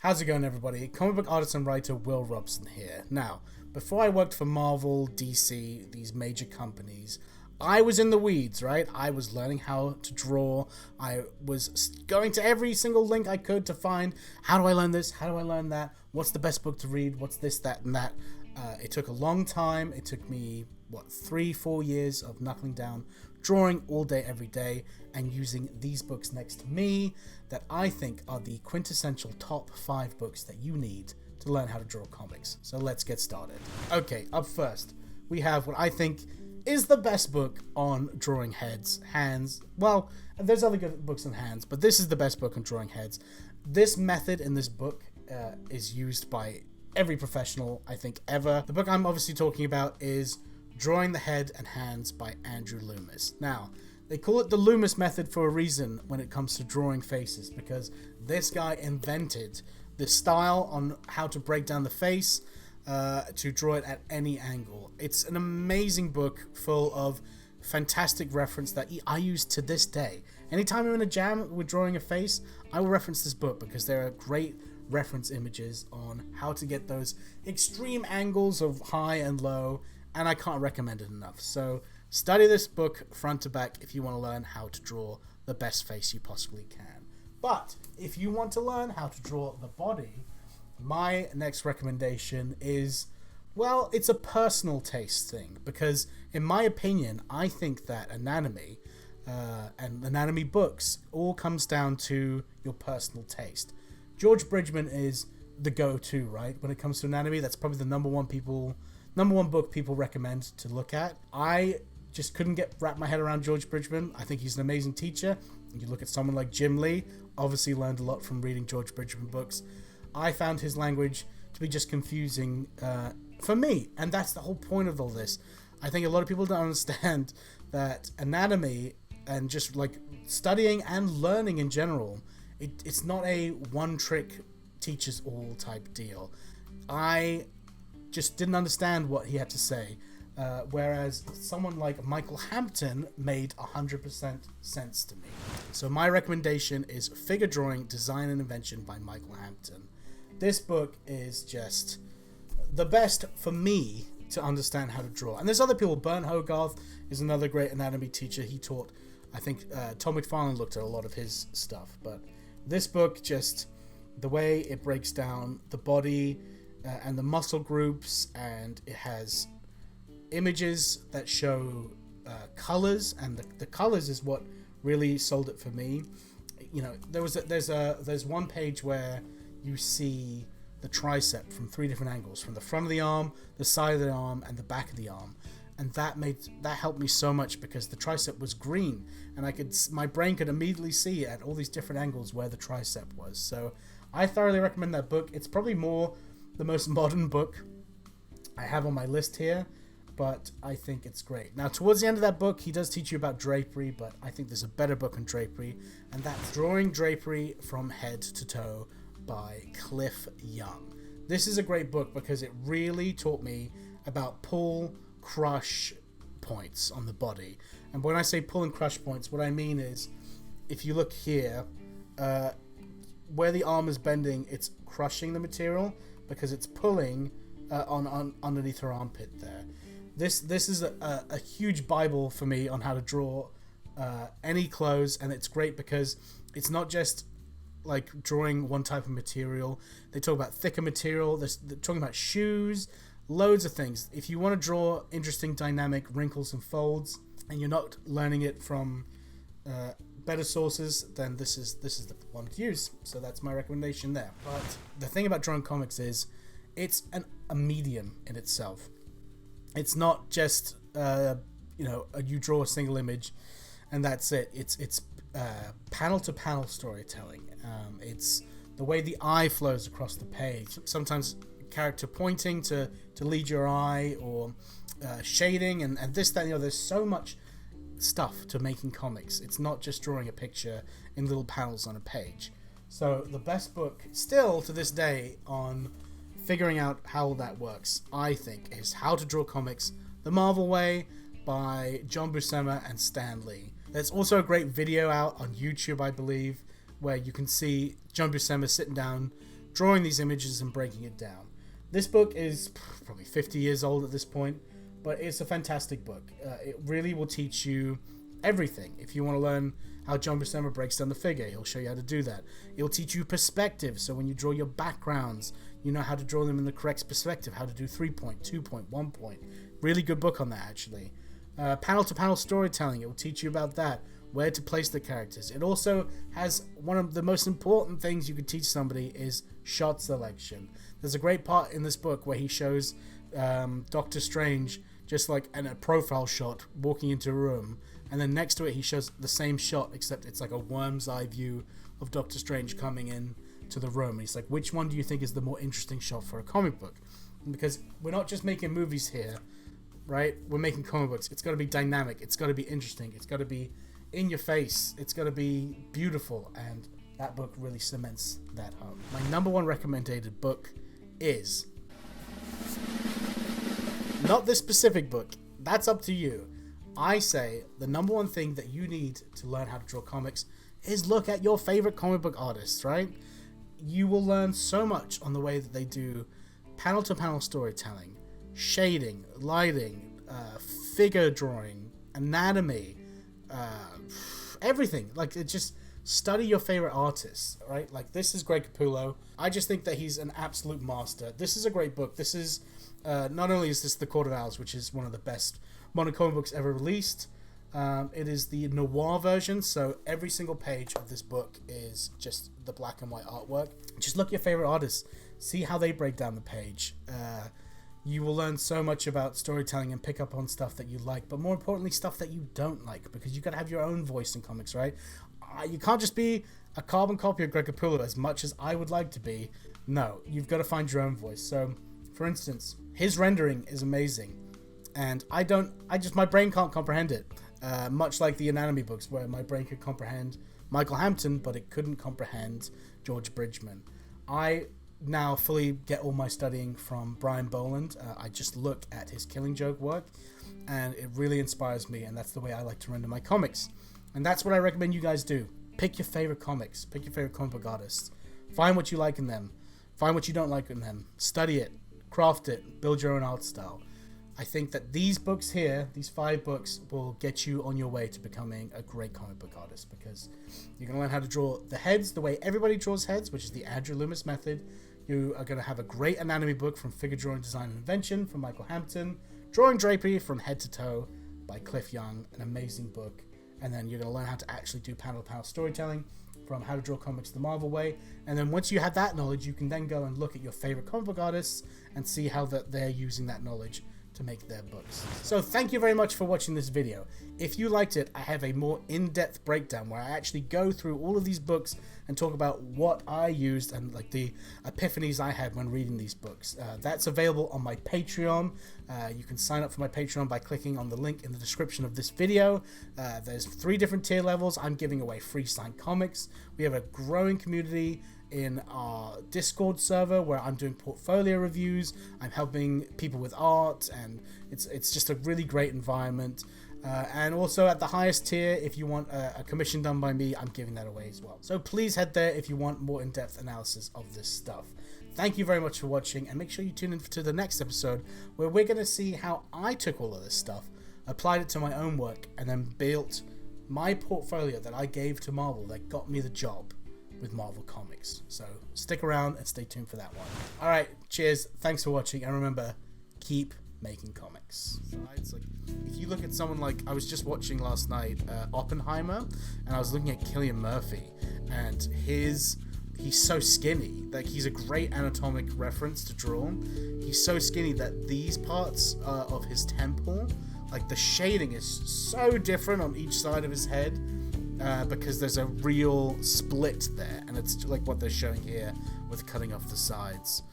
How's it going, everybody? Comic book artist and writer Will Robson here. Now, before I worked for Marvel, DC, these major companies, I was in the weeds, right? I was learning how to draw. I was going to every single link I could to find, how do I learn this? How do I learn that? What's the best book to read? What's this, that, and that? It took a long time. It took me, 3-4 years of knuckling down, drawing all day, every day, and using these books next to me that I think are the quintessential top 5 books that you need to learn how to draw comics. So let's get started. Okay, up first, we have what I think is the best book on drawing heads, hands. Well, there's other good books on hands, but this is the best book on drawing heads. This method in this book is used by every professional, I think, ever. The book I'm obviously talking about is Drawing the Head and Hands by Andrew Loomis. Now, they call it the Loomis method for a reason when it comes to drawing faces, because this guy invented this style on how to break down the face to draw it at any angle. It's an amazing book full of fantastic reference that I use to this day. Anytime I'm in a jam with drawing a face, I will reference this book because there are great reference images on how to get those extreme angles of high and low, and I can't recommend it enough. So study this book front to back if you want to learn how to draw the best face you possibly can. But if you want to learn how to draw the body, my next recommendation is, well, it's a personal taste thing, because in my opinion, I think that anatomy and anatomy books all comes down to your personal taste. George Bridgman is the go-to, right? When it comes to anatomy, that's probably the number one book people recommend to look at. I just couldn't wrap my head around George Bridgman. I think he's an amazing teacher. You look at someone like Jim Lee, obviously learned a lot from reading George Bridgman books. I found his language to be just confusing for me, and that's the whole point of all this. I think a lot of people don't understand that anatomy and just like studying and learning in general, it's not a one-trick teaches all type deal. I just didn't understand what he had to say, whereas someone like Michael Hampton made 100% sense to me. So my recommendation is Figure Drawing, Design and Invention by Michael Hampton. This book is just the best for me to understand how to draw. And there's other people. Bernd Hogarth is another great anatomy teacher. He taught, I think, Todd McFarlane looked at a lot of his stuff. But this book, just the way it breaks down the body and the muscle groups, and it has images that show colors, and the colors is what really sold it for me. You know, there's one page where you see the tricep from 3 different angles, from the front of the arm, the side of the arm, and the back of the arm. And that helped me so much because the tricep was green, and my brain could immediately see at all these different angles where the tricep was. So I thoroughly recommend that book. It's probably the most modern book I have on my list here, but I think it's great. Now, towards the end of that book, he does teach you about drapery, but I think there's a better book on drapery, and that's Drawing Drapery from Head to Toe by Cliff Young. This is a great book because it really taught me about pull, crush points on the body. And when I say pull and crush points, what I mean is, if you look here, where the arm is bending, it's crushing the material because it's pulling on underneath her armpit there. This is a huge Bible for me on how to draw any clothes, and it's great because it's not just like drawing one type of material. They talk about thicker material. They're talking about shoes, loads of things. If you want to draw interesting dynamic wrinkles and folds, and you're not learning it from better sources, then this is the one to use. So that's my recommendation there. But the thing about drawing comics is it's a medium in itself. It's not just you draw a single image and that's it. It's panel to panel storytelling. It's the way the eye flows across the page. Sometimes character pointing to lead your eye, or shading and this, that, there's so much stuff to making comics. It's not just drawing a picture in little panels on a page. So the best book still to this day on figuring out how that works, I think, is How to Draw Comics the Marvel Way by John Buscema and Stan Lee. There's also a great video out on YouTube, I believe, where you can see John Buscema sitting down drawing these images and breaking it down. This book is probably 50 years old at this point, but it's a fantastic book. It really will teach you everything. If you want to learn how John Buscema breaks down the figure, he'll show you how to do that. It'll teach you perspective, so when you draw your backgrounds, you know how to draw them in the correct perspective, how to do 3-point, 2-point, 1-point. Really good book on that, actually. Panel-to-panel storytelling, it will teach you about that, where to place the characters. It also has one of the most important things you could teach somebody is shot selection. There's a great part in this book where he shows Doctor Strange just like in a profile shot walking into a room, and then next to it he shows the same shot except it's like a worm's eye view of Doctor Strange coming in to the room. And he's like, which one do you think is the more interesting shot for a comic book? Because we're not just making movies here, right? We're making comic books. It's got to be dynamic. It's got to be interesting. It's got to be in your face. It's got to be beautiful, and that book really cements that home. My number one recommended book is not this specific book. That's up to you. I say the number one thing that you need to learn how to draw comics is look at your favorite comic book artists, right? You will learn so much on the way that they do panel-to-panel storytelling, shading, lighting, figure drawing, anatomy, everything. Like, it just study your favorite artists, right? Like, this is Greg Capullo. I just think that he's an absolute master. This is a great book. This is not only is this The Court of Owls, which is one of the best modern comic books ever released. It is the noir version, so every single page of this book is just the black and white artwork. Just look at your favorite artists, see how they break down the page. You will learn so much about storytelling and pick up on stuff that you like, but more importantly, stuff that you don't like, because you got to have your own voice in comics, right? You can't just be a carbon copy of Greg Capullo as much as I would like to be. No, you've got to find your own voice. So, for instance, his rendering is amazing, and my brain can't comprehend it. Much like the anatomy books, where my brain could comprehend Michael Hampton, but it couldn't comprehend George Bridgman. I now fully get all my studying from Brian Boland. I just look at his Killing Joke work, and it really inspires me, and that's the way I like to render my comics. And that's what I recommend you guys do. Pick your favorite comics. Pick your favorite comic book artists. Find what you like in them. Find what you don't like in them. Study it. Craft it. Build your own art style. I think that these books here, these 5 books, will get you on your way to becoming a great comic book artist, because you're going to learn how to draw the heads the way everybody draws heads, which is the Andrew Loomis method. You are going to have a great anatomy book from Figure Drawing Design and Invention from Michael Hampton. Drawing Drapery from Head to Toe by Cliff Young, an amazing book. And then you're going to learn how to actually do panel-to-panel storytelling from How to Draw Comics the Marvel Way. And then once you have that knowledge, you can then go and look at your favorite comic book artists and see how that they're using that knowledge to make their books. So thank you very much for watching this video. If you liked it, I have a more in-depth breakdown where I actually go through all of these books and talk about what I used and like the epiphanies I had when reading these books. That's available on my Patreon. You can sign up for my Patreon by clicking on the link in the description of this video. There's 3 different tier levels. I'm giving away free signed comics. We have a growing community in our Discord server where I'm doing portfolio reviews. I'm helping people with art, and it's just a really great environment. And also at the highest tier, if you want a commission done by me, I'm giving that away as well. So please head there if you want more in-depth analysis of this stuff. Thank you very much for watching, and make sure you tune in to the next episode where we're going to see how I took all of this stuff, applied it to my own work, and then built my portfolio that I gave to Marvel that got me the job with Marvel Comics. So stick around and stay tuned for that one. Alright, cheers, thanks for watching, and remember, keep making comics. It's like, if you look at someone like, I was just watching last night Oppenheimer, and I was looking at Cillian Murphy, and he's so skinny. Like, he's a great anatomic reference to draw. He's so skinny that these parts of his temple, like the shading is so different on each side of his head, because there's a real split there, and it's like what they're showing here with cutting off the sides.